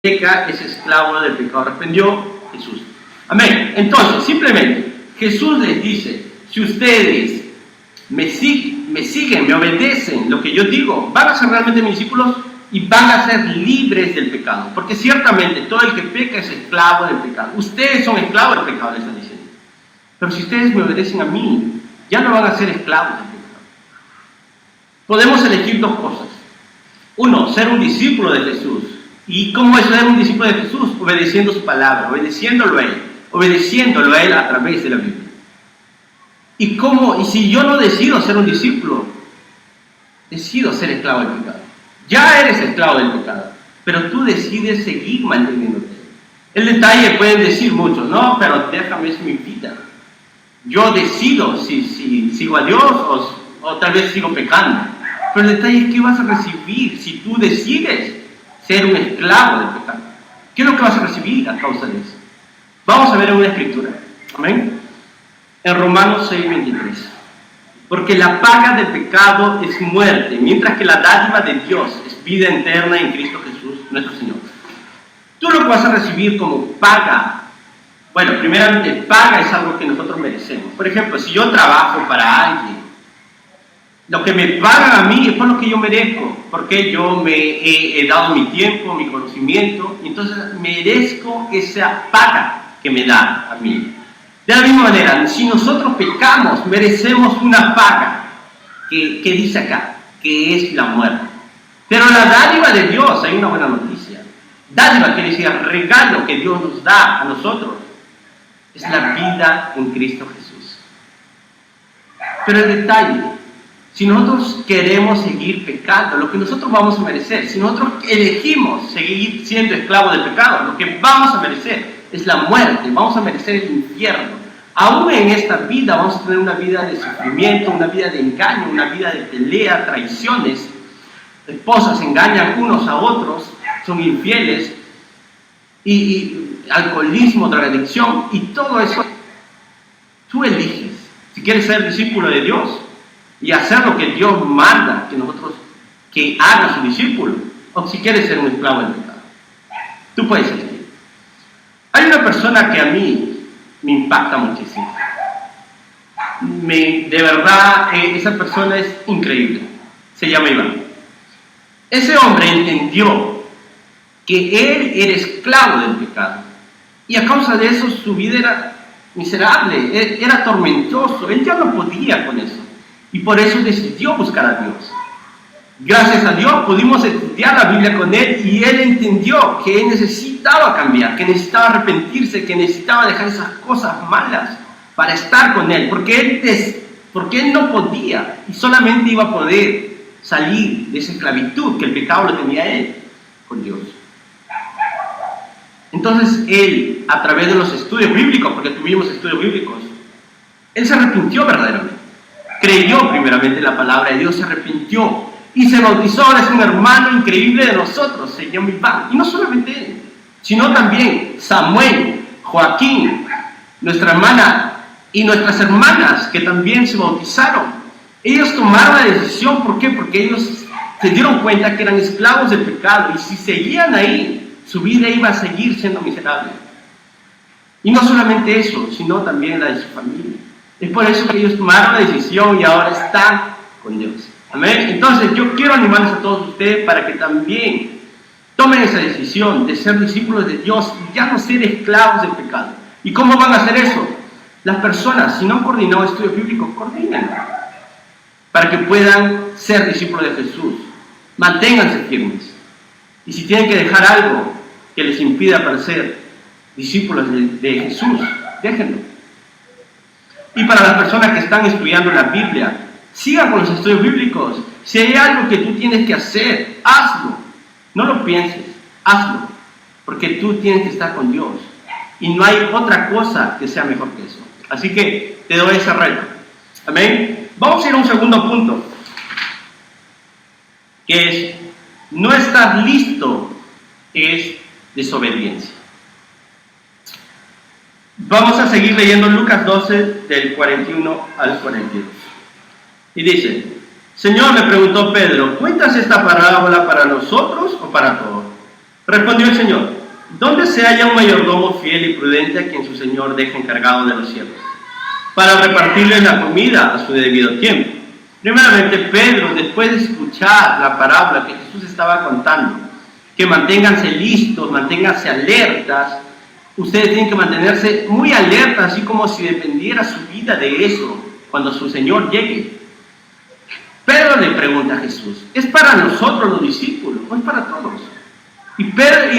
peca es esclavo del pecado. Respondió Jesús. Amén. Entonces, simplemente, Jesús les dice, si ustedes me siguen, me obedecen lo que yo digo, van a ser realmente mis discípulos y van a ser libres del pecado. Porque ciertamente todo el que peca es esclavo del pecado. Ustedes son esclavos del pecado, les está diciendo. Pero si ustedes me obedecen a mí, ya no van a ser esclavos del pecado. Podemos elegir dos cosas. Uno, ser un discípulo de Jesús. ¿Y cómo es ser un discípulo de Jesús? Obedeciendo su palabra, obedeciéndolo a Él a través de la Biblia. ¿Y si yo no decido ser un discípulo? Decido ser esclavo del pecado. Ya eres esclavo del pecado, pero tú decides seguir manteniéndote. El detalle, pueden decir muchos, no, pero déjame, es mi vida. Yo decido si sigo a Dios o tal vez sigo pecando. Pero el detalle es qué vas a recibir si tú decides ser un esclavo del pecado. ¿Qué es lo que vas a recibir a causa de eso? Vamos a ver en una escritura. Amén. En Romanos 6:23. Porque la paga del pecado es muerte, mientras que la dádiva de Dios es vida eterna en Cristo Jesús, nuestro Señor. Tú lo que vas a recibir como paga, bueno, primeramente, paga es algo que nosotros merecemos. Por ejemplo, si yo trabajo para alguien, lo que me pagan a mí es por lo que yo merezco, porque yo me he dado mi tiempo, mi conocimiento, y entonces merezco esa paga que me da a mí. De la misma manera, si nosotros pecamos, merecemos una paga que dice acá, que es la muerte. Pero la dádiva de Dios, hay una buena noticia. Dádiva quiere decir regalo que Dios nos da a nosotros. Es la vida en Cristo Jesús. Pero el detalle, si nosotros queremos seguir pecando, lo que nosotros vamos a merecer, si nosotros elegimos seguir siendo esclavos del pecado, lo que vamos a merecer es la muerte, vamos a merecer el infierno. Aún en esta vida vamos a tener una vida de sufrimiento, una vida de engaño, una vida de pelea, traiciones. Esposas engañan unos a otros, son infieles, y alcoholismo, drogadicción, y todo eso. Tú eliges si quieres ser discípulo de Dios y hacer lo que Dios manda que haga su discípulo, o si quieres ser un esclavo del pecado. Tú puedes elegir. Hay una persona que a mí me impacta muchísimo. De verdad, esa persona es increíble. Se llama Iván. Ese hombre entendió que él era esclavo del pecado. Y a causa de eso su vida era miserable, era tormentoso. Él ya no podía con eso. Y por eso decidió buscar a Dios. Gracias a Dios pudimos estudiar la Biblia con él y él entendió que él necesitaba cambiar, que necesitaba arrepentirse, que necesitaba dejar esas cosas malas para estar con él, porque él no podía y solamente iba a poder salir de esa esclavitud que el pecado lo tenía a él con Dios. Entonces él, a través de los estudios bíblicos, porque tuvimos estudios bíblicos, él se arrepintió verdaderamente, creyó primeramente en la palabra de Dios, se arrepintió y se bautizó. Ahora es un hermano increíble de nosotros, se llama Iván. Y no solamente él, sino también Samuel, Joaquín, nuestra hermana y nuestras hermanas que también se bautizaron. Ellos tomaron la decisión, ¿por qué? Porque ellos se dieron cuenta que eran esclavos del pecado y si seguían ahí, su vida iba a seguir siendo miserable. Y no solamente eso, sino también la de su familia. Es por eso que ellos tomaron la decisión y ahora están con Dios. Amén. Entonces yo quiero animarles a todos ustedes para que también tomen esa decisión de ser discípulos de Dios y ya no ser esclavos del pecado. ¿Y cómo van a hacer eso? Las personas, si no han coordinado estudios bíblicos, coordinen para que puedan ser discípulos de Jesús. Manténganse firmes. Y si tienen que dejar algo que les impida para ser discípulos de Jesús, déjenlo. Y para las personas que están estudiando la Biblia, sigan con los estudios bíblicos. Si hay algo que tú tienes que hacer, hazlo. No lo pienses, hazlo. Porque tú tienes que estar con Dios. Y no hay otra cosa que sea mejor que eso. Así que te doy ese reto. Amén. Vamos a ir a un segundo punto. Que es, no estar listo es desobediencia. Vamos a seguir leyendo Lucas 12, del 41 al 42. Y dice, Señor, le preguntó Pedro, ¿cuentas esta parábola para nosotros o para todos? Respondió el Señor: ¿dónde se halla un mayordomo fiel y prudente a quien su Señor deja encargado de los siervos, para repartirle la comida a su debido tiempo? Primeramente, Pedro, después de escuchar la parábola que Jesús estaba contando, que manténganse listos, manténganse alertas, ustedes tienen que mantenerse muy alertas, así como si dependiera su vida de eso, cuando su Señor llegue. Pedro le pregunta a Jesús: ¿es para nosotros los discípulos o es para todos? Y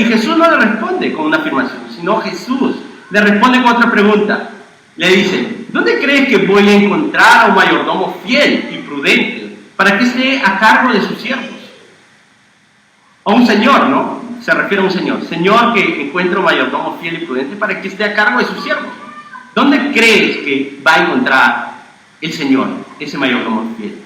Jesús no le responde con una afirmación, sino Jesús le responde con otra pregunta. Le dice: ¿dónde crees que voy a encontrar a un mayordomo fiel y prudente para que esté a cargo de sus siervos? O un señor, ¿no? Se refiere a un señor. Señor que encuentre un mayordomo fiel y prudente para que esté a cargo de sus siervos. ¿Dónde crees que va a encontrar el Señor, ese mayordomo fiel?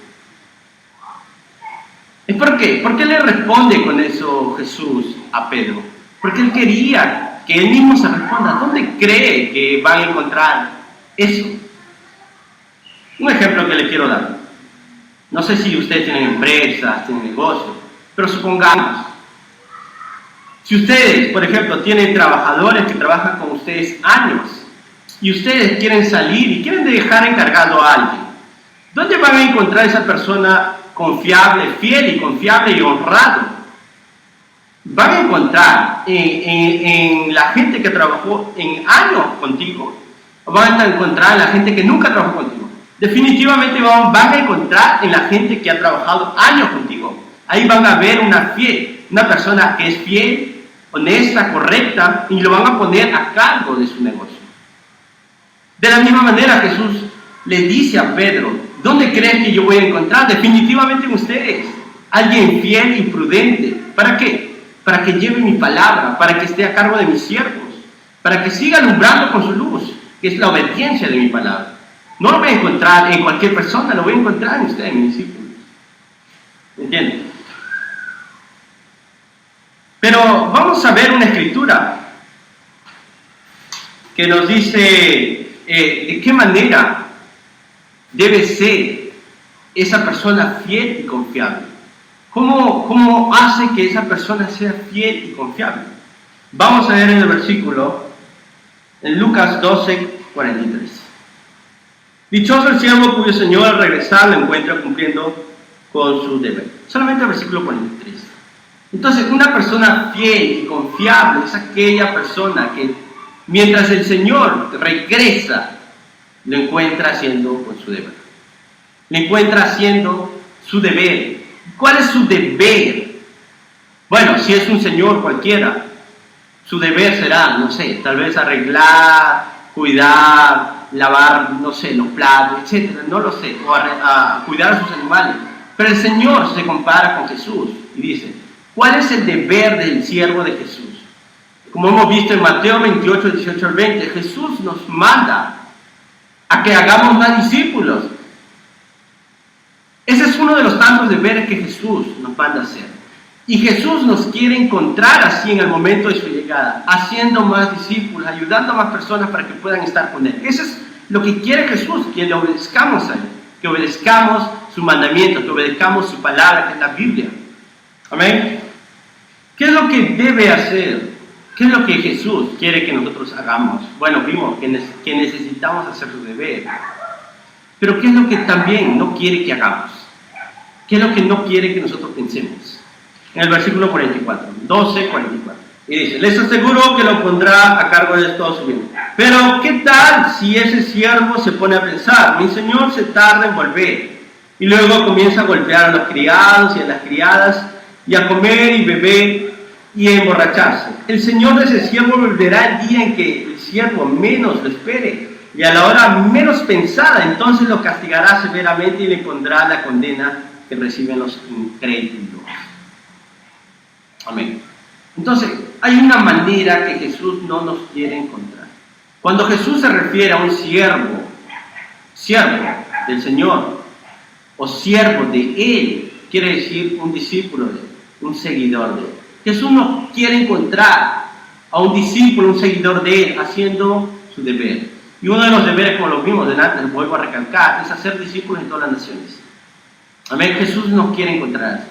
¿Es por qué? ¿Por qué le responde con eso Jesús a Pedro? Porque él quería que él mismo se responda. ¿Dónde cree que van a encontrar eso? Un ejemplo que le quiero dar. No sé si ustedes tienen empresas, tienen negocios, pero supongamos, si ustedes, por ejemplo, tienen trabajadores que trabajan con ustedes años y ustedes quieren salir y quieren dejar encargado a alguien, ¿dónde van a encontrar esa persona confiable, fiel y confiable y honrado? Van a encontrar en la gente que trabajó en años contigo, o van a encontrar en la gente que nunca trabajó contigo. Definitivamente van a encontrar en la gente que ha trabajado años contigo. Ahí van a ver una persona que es fiel, honesta, correcta, y lo van a poner a cargo de su negocio. De la misma manera, Jesús le dice a Pedro: ¿dónde crees que yo voy a encontrar? Definitivamente en ustedes, alguien fiel y prudente. ¿Para qué? Para que lleve mi palabra, para que esté a cargo de mis siervos, para que siga alumbrando con su luz, que es la obediencia de mi palabra. No lo voy a encontrar en cualquier persona, lo voy a encontrar en ustedes, mis discípulos. ¿Entienden? Pero vamos a ver una escritura que nos dice de qué manera debe ser esa persona fiel y confiable. ¿Cómo hace que esa persona sea fiel y confiable? Vamos a ver en el versículo, en Lucas 12:43. Dichoso el siervo cuyo Señor al regresar lo encuentra cumpliendo con su deber. Solamente el versículo 43. Entonces, una persona fiel y confiable es aquella persona que mientras el Señor regresa, lo encuentra haciendo con su deber. Lo encuentra haciendo su deber. ¿Cuál es su deber? Bueno, si es un señor cualquiera, su deber será, no sé, tal vez arreglar, cuidar, lavar, no sé, los platos, etcétera, no lo sé, o a cuidar a sus animales. Pero el Señor se compara con Jesús y dice: ¿cuál es el deber del siervo de Jesús? Como hemos visto en Mateo 28, 18 al 20, Jesús nos manda a que hagamos más discípulos. Ese es uno de los tantos deberes que Jesús nos manda a hacer. Y Jesús nos quiere encontrar así en el momento de su llegada, haciendo más discípulos, ayudando a más personas para que puedan estar con Él. Eso es lo que quiere Jesús, que le obedezcamos a Él, que obedezcamos su mandamiento, que obedezcamos su palabra, que es la Biblia. Amén. ¿Qué es lo que debe hacer? ¿Qué es lo que Jesús quiere que nosotros hagamos? Bueno, vimos que necesitamos hacer su deber. Pero ¿qué es lo que también no quiere que hagamos? ¿Qué es lo que no quiere que nosotros pensemos? En el versículo 44, 12:44. Y dice: les aseguro que lo pondrá a cargo de todo su bien. Pero ¿qué tal si ese siervo se pone a pensar: mi señor se tarda en volver? Y luego comienza a golpear a los criados y a las criadas, y a comer y beber y a emborracharse. El señor de ese siervo volverá el día en que el siervo menos lo espere, y a la hora menos pensada, entonces lo castigará severamente y le pondrá la condena que reciben los incrédulos. Amén. Entonces, hay una manera que Jesús no nos quiere encontrar. Cuando Jesús se refiere a un siervo del Señor, o siervo de Él, quiere decir un discípulo de Él, un seguidor de Él. Jesús no quiere encontrar a un discípulo, un seguidor de Él, haciendo su deber. Y uno de los deberes, como lo vimos delante, les vuelvo a recalcar, es hacer discípulos en todas las naciones. Amén. Jesús nos quiere encontrar así.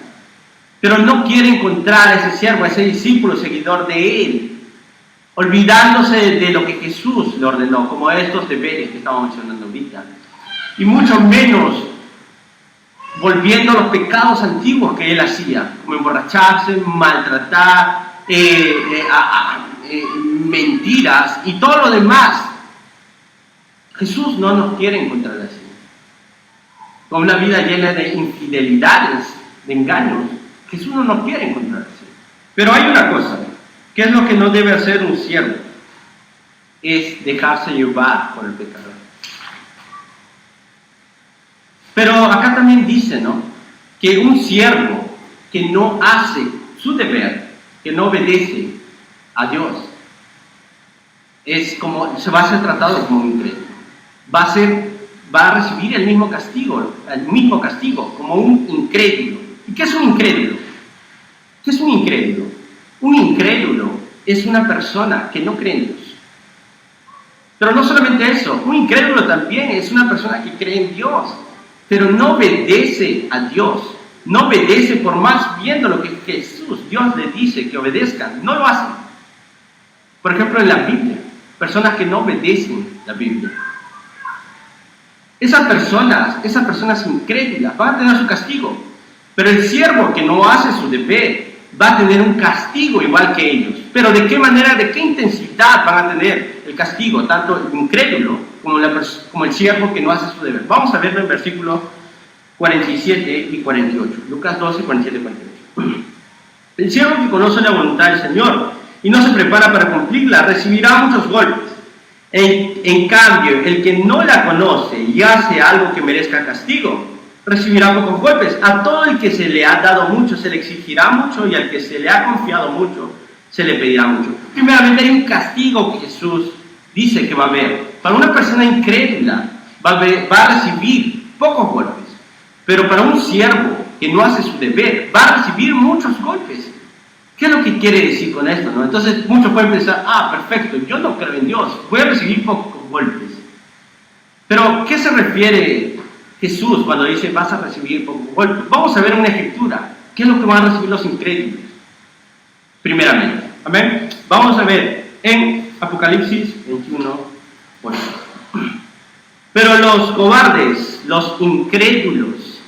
pero no quiere encontrar a ese siervo, a ese discípulo, seguidor de él, olvidándose de lo que Jesús le ordenó, como estos deberes que estamos mencionando ahorita, y mucho menos volviendo a los pecados antiguos que él hacía, como emborracharse, maltratar, mentiras y todo lo demás. Jesús no nos quiere encontrar así, con una vida llena de infidelidades, de engaños. Jesús no nos quiere encontrar así. Pero hay una cosa, ¿qué es lo que no debe hacer un siervo? Es dejarse llevar por el pecado. Pero acá también dice, ¿no?, que un siervo que no hace su deber, que no obedece a Dios, es como, se va a ser tratado como un incrédulo. Va a recibir el mismo castigo, como un incrédulo. ¿Y qué es un incrédulo? ¿Qué es un incrédulo? Un incrédulo es una persona que no cree en Dios. Pero no solamente eso, un incrédulo también es una persona que cree en Dios, pero no obedece a Dios, no obedece por más viendo lo que Dios le dice que obedezcan, no lo hacen. Por ejemplo, en la Biblia, personas que no obedecen la Biblia. Esas personas incrédulas van a tener su castigo, pero el siervo que no hace su deber va a tener un castigo igual que ellos. Pero ¿de qué manera, de qué intensidad van a tener el castigo, tanto el incrédulo como el siervo que no hace su deber? Vamos a verlo en versículos 47 y 48. Lucas 12, 47 y 48. El siervo que conoce la voluntad del Señor y no se prepara para cumplirla, recibirá muchos golpes. En cambio, el que no la conoce y hace algo que merezca castigo, recibirá pocos golpes. A todo el que se le ha dado mucho, se le exigirá mucho, y al que se le ha confiado mucho, se le pedirá mucho. Primeramente, hay un castigo que Jesús dice que va a haber. Para una persona incrédula, va a recibir pocos golpes. Pero para un siervo que no hace su deber, va a recibir muchos golpes. ¿Qué es lo que quiere decir con esto, no? Entonces muchos pueden pensar, perfecto, yo no creo en Dios, voy a recibir pocos golpes. Pero, ¿qué se refiere Jesús cuando dice vas a recibir pocos golpes? Vamos a ver una escritura. ¿Qué es lo que van a recibir los incrédulos? Primeramente, amén. Vamos a ver en Apocalipsis 21, 8. Pero los cobardes, los incrédulos,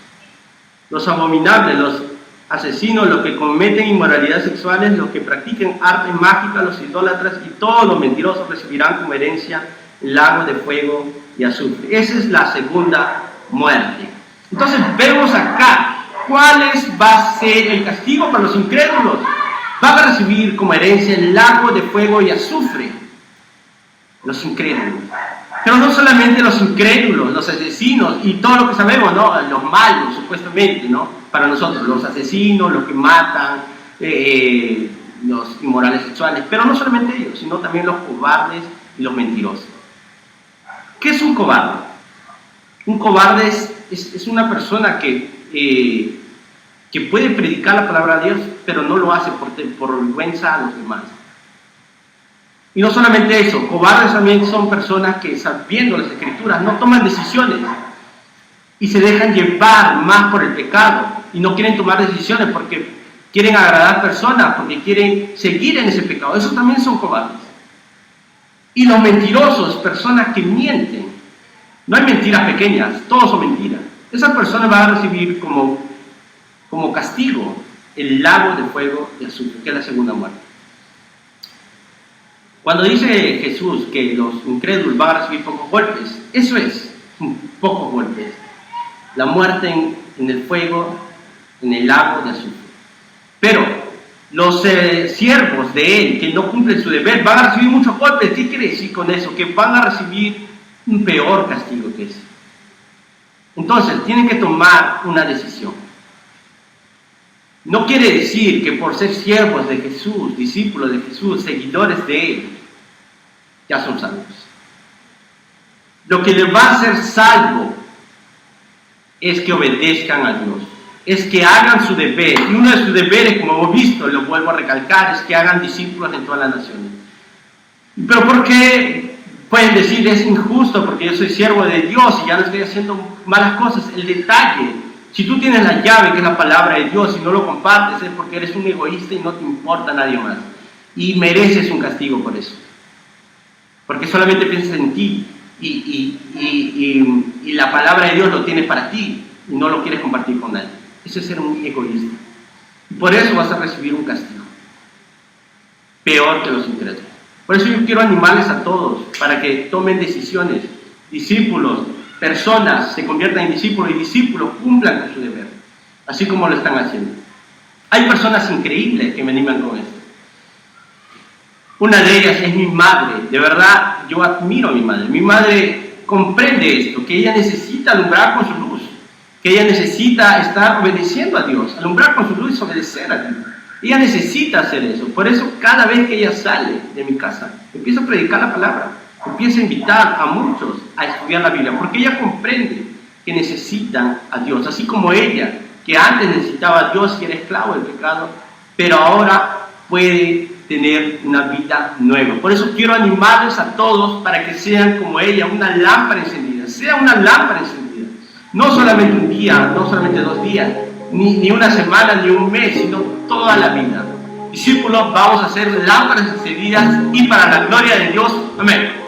los abominables, los asesinos, los que cometen inmoralidades sexuales, los que practiquen arte mágica, los idólatras y todos los mentirosos recibirán como herencia el lago de fuego y azufre. Esa es la segunda muerte. Entonces vemos acá cuál va a ser el castigo para los incrédulos. Van a recibir como herencia el lago de fuego y azufre. Los incrédulos. Pero no solamente los incrédulos, los asesinos y todo lo que sabemos, ¿no? Los malos, supuestamente, ¿no? Para nosotros, los asesinos, los que matan, los inmorales sexuales. Pero no solamente ellos, sino también los cobardes y los mentirosos. ¿Qué es un cobarde? Un cobarde es una persona que puede predicar la palabra de Dios, pero no lo hace por vergüenza a los demás. Y no solamente eso, cobardes también son personas que, sabiendo las escrituras, no toman decisiones y se dejan llevar más por el pecado y no quieren tomar decisiones porque quieren agradar a personas, porque quieren seguir en ese pecado. Esos también son cobardes. Y los mentirosos, personas que mienten. No hay mentiras pequeñas, todos son mentiras. Esas personas van a recibir como castigo el lago de fuego y azufre, que es la segunda muerte. Cuando dice Jesús que los incrédulos van a recibir pocos golpes, eso es, pocos golpes. La muerte en el fuego, en el lago de azufre. Pero los siervos de él que no cumplen su deber van a recibir muchos golpes. ¿Qué quiere decir con eso? Que van a recibir un peor castigo que ese. Entonces, tienen que tomar una decisión. No quiere decir que por ser siervos de Jesús, discípulos de Jesús, seguidores de Él, ya son salvos. Lo que les va a hacer salvo es que obedezcan a Dios, es que hagan su deber. Y uno de sus deberes, como hemos visto, lo vuelvo a recalcar, es que hagan discípulos en todas las naciones. Pero ¿por qué pueden decir es injusto porque yo soy siervo de Dios y ya no estoy haciendo malas cosas? El detalle Si tú tienes la llave, que es la palabra de Dios, y no lo compartes, es porque eres un egoísta y no te importa a nadie más. Y mereces un castigo por eso. Porque solamente piensas en ti y la palabra de Dios lo tienes para ti y no lo quieres compartir con nadie. Eso es ser un egoísta. Y por eso vas a recibir un castigo. Peor que los incrédulos. Por eso yo quiero animarles a todos para que tomen decisiones. Discípulos, personas se conviertan en discípulos y discípulos cumplan con su deber. Así como lo están haciendo. Hay personas increíbles que me animan con esto. Una de ellas es mi madre. De verdad, yo admiro a mi madre. Mi madre comprende esto, que ella necesita alumbrar con su luz, que ella necesita estar obedeciendo a Dios, alumbrar con su luz y obedecer a Dios. Ella necesita hacer eso. Por eso, cada vez que ella sale de mi casa, empieza a predicar la palabra, empieza a invitar a muchos a estudiar la Biblia, porque ella comprende que necesitan a Dios, así como ella, que antes necesitaba a Dios y era esclavo del pecado, pero ahora puede tener una vida nueva. Por eso quiero animarles a todos para que sean como ella, una lámpara encendida. Sea una lámpara encendida. No solamente un día, no solamente 2 días, ni una semana, ni un mes, sino toda la vida. Discípulos, vamos a hacer lámparas encendidas y para la gloria de Dios. Amén.